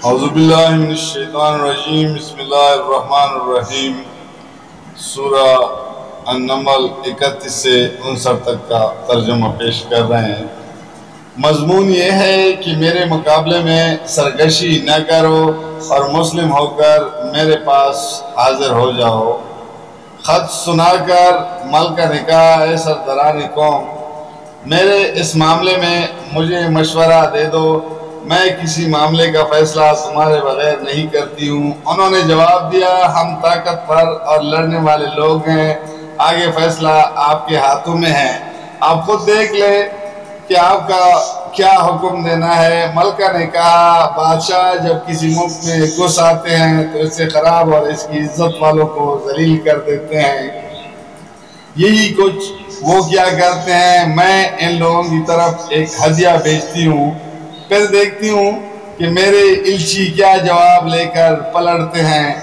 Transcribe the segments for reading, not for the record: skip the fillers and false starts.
اعوذ باللہ من الشیطان الرجیم بسم اللہ الرحمن الرحیم۔ سورہ النمل 31 سے 59 تک کا ترجمہ پیش کر رہے ہیں۔ مضمون یہ ہے کہ میرے مقابلے میں سرکشی نہ کرو اور مسلم ہو کر میرے پاس حاضر ہو جاؤ۔ خط سنا کر ملکہ نے کہا، اے سرداران قوم، میرے اس معاملے میں مجھے مشورہ دے دو، میں کسی معاملے کا فیصلہ تمہارے بغیر نہیں کرتی ہوں۔ انہوں نے جواب دیا، ہم طاقتور اور لڑنے والے لوگ ہیں، آگے فیصلہ آپ کے ہاتھوں میں ہے، آپ خود دیکھ لیں کہ آپ کا کیا حکم دینا ہے۔ ملکہ نے کہا، بادشاہ جب کسی ملک میں گھس آتے ہیں تو اس سے خراب اور اس کی عزت والوں کو ذلیل کر دیتے ہیں، یہی کچھ وہ کیا کرتے ہیں۔ میں ان لوگوں کی طرف ایک ہدیہ بھیجتی ہوں، پھر دیکھتی ہوں کہ میرے الچی کیا جواب لے کر پلٹتے ہیں۔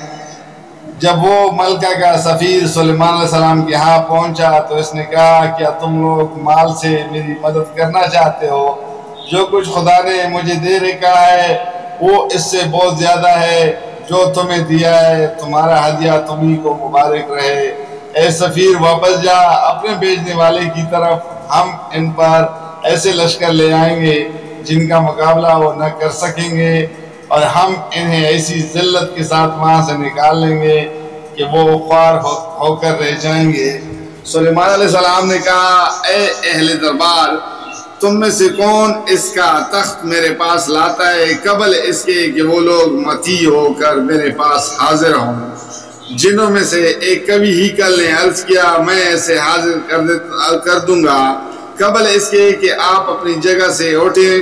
جب وہ ملکہ کا سفیر سلیمان علیہ السلام کے ہاں پہنچا تو اس نے کہا، کیا تم لوگ مال سے میری مدد کرنا چاہتے ہو؟ جو کچھ خدا نے مجھے دے رکھا ہے وہ اس سے بہت زیادہ ہے جو تمہیں دیا ہے، تمہارا ہدیہ تمہیں کو مبارک رہے۔ اے سفیر واپس جا اپنے بھیجنے والے کی طرف، ہم ان پر ایسے لشکر لے آئیں گے جن کا مقابلہ وہ نہ کر سکیں گے، اور ہم انہیں ایسی ذلت کے ساتھ وہاں سے نکال لیں گے کہ وہ خوار ہو کر رہ جائیں گے۔ سلیمان علیہ السلام نے کہا، اے اہل دربار، تم میں سے کون اس کا تخت میرے پاس لاتا ہے قبل اس کے کہ وہ لوگ مطیع ہو کر میرے پاس حاضر ہوں؟ جنوں میں سے ایک کبھی ہی کل نے عرض کیا، میں اسے حاضر کر دوں گا قبل اس کے کہ آپ اپنی جگہ سے اٹھیں،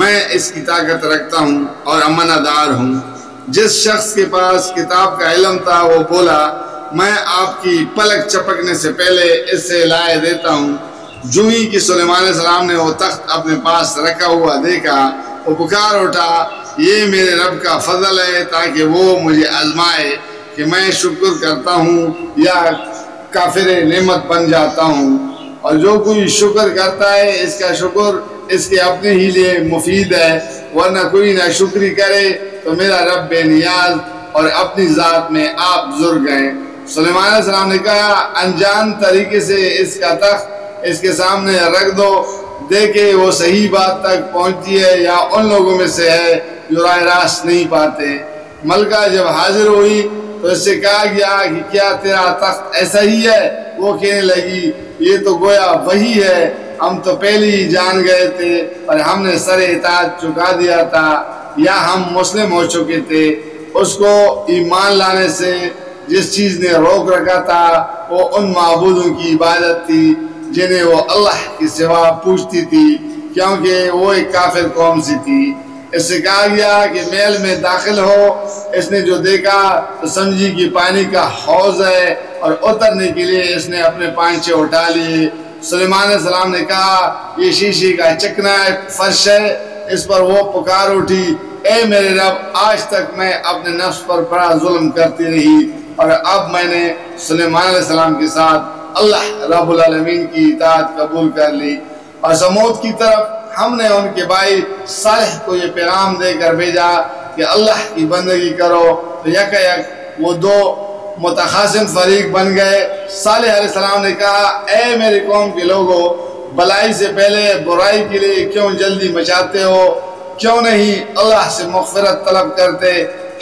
میں اس کی طاقت رکھتا ہوں اور امانہ دار ہوں۔ جس شخص کے پاس کتاب کا علم تھا وہ بولا، میں آپ کی پلک چپکنے سے پہلے اس سے لائے دیتا ہوں۔ جو ہی کہ سلیمان علیہ السلام نے وہ تخت اپنے پاس رکھا ہوا دیکھا، وہ پکار اٹھا، یہ میرے رب کا فضل ہے تاکہ وہ مجھے آزمائے کہ میں شکر کرتا ہوں یا کافر نعمت بن جاتا ہوں۔ اور جو کوئی شکر کرتا ہے اس کا شکر اس کے اپنے ہی لیے مفید ہے، ورنہ کوئی نہ شکری کرے تو میرا رب بے نیاز اور اپنی ذات میں آپ بزرگ ہیں۔ سلیمان علیہ السلام نے کہا، انجان طریقے سے اس کا تخت اس کے سامنے رکھ دو، دیکھے وہ صحیح بات تک پہنچتی ہے یا ان لوگوں میں سے ہے جو راہ راست نہیں پاتے۔ ملکہ جب حاضر ہوئی تو اس سے کہا گیا کہ کیا تیرا تخت ایسا ہی ہے؟ وہ کہنے لگی، یہ تو گویا وہی ہے، ہم تو پہلے ہی جان گئے تھے اور ہم نے سر اطاعت چکا دیا تھا یا ہم مسلم ہو چکے تھے۔ اس کو ایمان لانے سے جس چیز نے روک رکھا تھا وہ ان معبودوں کی عبادت تھی جنہیں وہ اللہ کے سوا پوچھتی تھی، کیونکہ وہ ایک کافر قوم سی تھی۔ اس سے کہا گیا کہ محل میں داخل ہو۔ اس نے جو دیکھا تو سمجھی کہ پانی کا حوض ہے اور اترنے کے لیے اس نے اپنے پائنچے اٹھا لیے۔ سلیمان علیہ السلام نے کہا، یہ شیشے کا چکنا فرش ہے۔ اس پر وہ پکار اٹھی، اے میرے رب، آج تک میں اپنے نفس پر بڑا ظلم کرتی رہی اور اب میں نے سلیمان علیہ السلام کے ساتھ اللہ رب العالمین کی اطاعت قبول کر لی۔ اور سمود کی طرف ہم نے ان کے بھائی صالح کو یہ پیغام دے کر بھیجا کہ اللہ کی بندگی کرو، تو یک وہ دو متخاصم فریق بن گئے۔ صالح علیہ السلام نے کہا، اے میرے قوم کے لوگوں، بلائی سے پہلے برائی کے لیے کیوں جلدی مچاتے ہو؟ کیوں نہیں اللہ سے مغفرت طلب کرتے،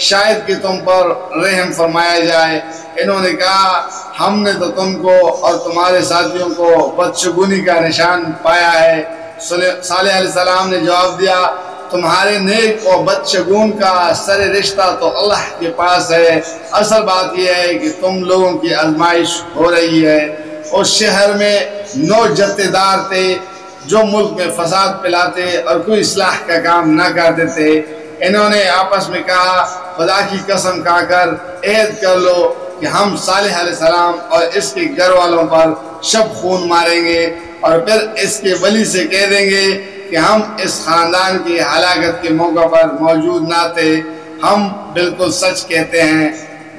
شاید کہ تم پر رحم فرمایا جائے۔ انہوں نے کہا، ہم نے تو تم کو اور تمہارے ساتھیوں کو بدشگونی کا نشان پایا ہے۔ صالح علیہ السلام نے جواب دیا، تمہارے نیک اور بدشگون کا سر رشتہ تو اللہ کے پاس ہے، اصل بات یہ ہے کہ تم لوگوں کی آزمائش ہو رہی ہے۔ اس شہر میں 9 جتے دار تھے جو ملک میں فساد پھیلاتے اور کوئی اصلاح کا کام نہ کرتے تھے۔ انہوں نے آپس میں کہا، خدا کی قسم کھا کر عہد کر لو کہ ہم صالح علیہ السلام اور اس کے گھر والوں پر شب خون ماریں گے، اور پھر اس کے ولی سے کہہ دیں گے کہ ہم اس خاندان کی ہلاکت کے موقع پر موجود نہ تھے، ہم بالکل سچ کہتے ہیں۔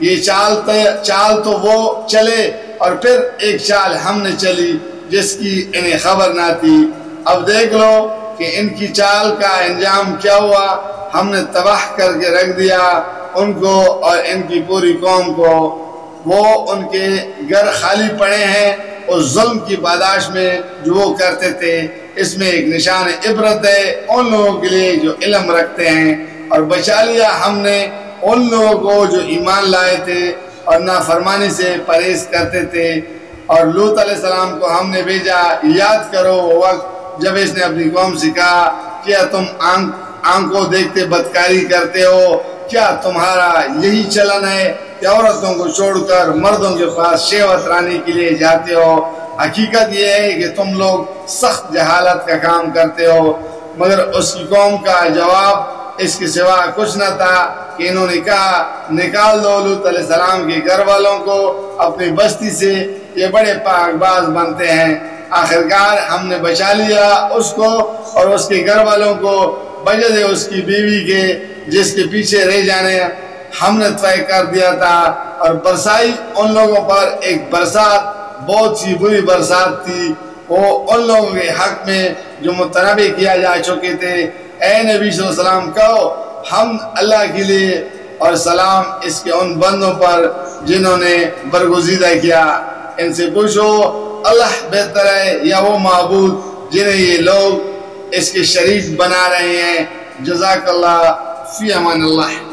یہ چال تو وہ چلے اور پھر ایک چال ہم نے چلی جس کی انہیں خبر نہ تھی۔ اب دیکھ لو کہ ان کی چال کا انجام کیا ہوا۔ ہم نے تباہ کر کے رکھ دیا ان کو اور ان کی پوری قوم کو۔ وہ ان کے گھر خالی پڑے ہیں اس ظلم کی پاداش میں جو وہ کرتے تھے۔ اس میں ایک نشان عبرت ہے ان لوگوں کے لیے جو علم رکھتے ہیں۔ اور بچا لیا ہم نے ان لوگوں کو جو ایمان لائے تھے اور نافرمانی سے پرہیز کرتے تھے۔ اور لوط علیہ السلام کو ہم نے بھیجا، یاد کرو وہ وقت جب اس نے اپنی قوم سے کہا کیا تم آنکھوں دیکھتے بدکاری کرتے ہو؟ کیا تمہارا یہی چلن ہے کہ عورتوں کو چھوڑ کر مردوں کے پاس شہوت رانے کے لیے جاتے ہو؟ حقیقت یہ ہے کہ تم لوگ سخت جہالت کا کام کرتے ہو۔ مگر اس کی قوم کا جواب اس کے سوا کچھ نہ تھا کہ انہوں نے کہا نکال دو لوط علیہ السلام کے گھر والوں کو اپنی بستی سے، یہ بڑے پاک باز بنتے ہیں۔ آخرکار ہم نے بچا لیا اس کو اور اس کے گھر والوں کو بجد اس کی بیوی کے جس کے پیچھے رہ جانے ہم نے طے کر دیا تھا۔ اور برسائی ان لوگوں پر ایک برسات، بہت سی بری برسات تھی وہ ان لوگوں کے حق میں جو متنبع کیا جا چکے تھے۔ اے نبی صلی اللہ علیہ وسلم کہو ہم اللہ کے لیے اور سلام اس کے ان بندوں پر جنہوں نے برگزیدہ کیا۔ ان سے پوچھو اللہ بہتر ہے یا وہ معبود جنہیں یہ لوگ اس کے شریک بنا رہے ہیں؟ جزاک اللہ، فی امان اللہ۔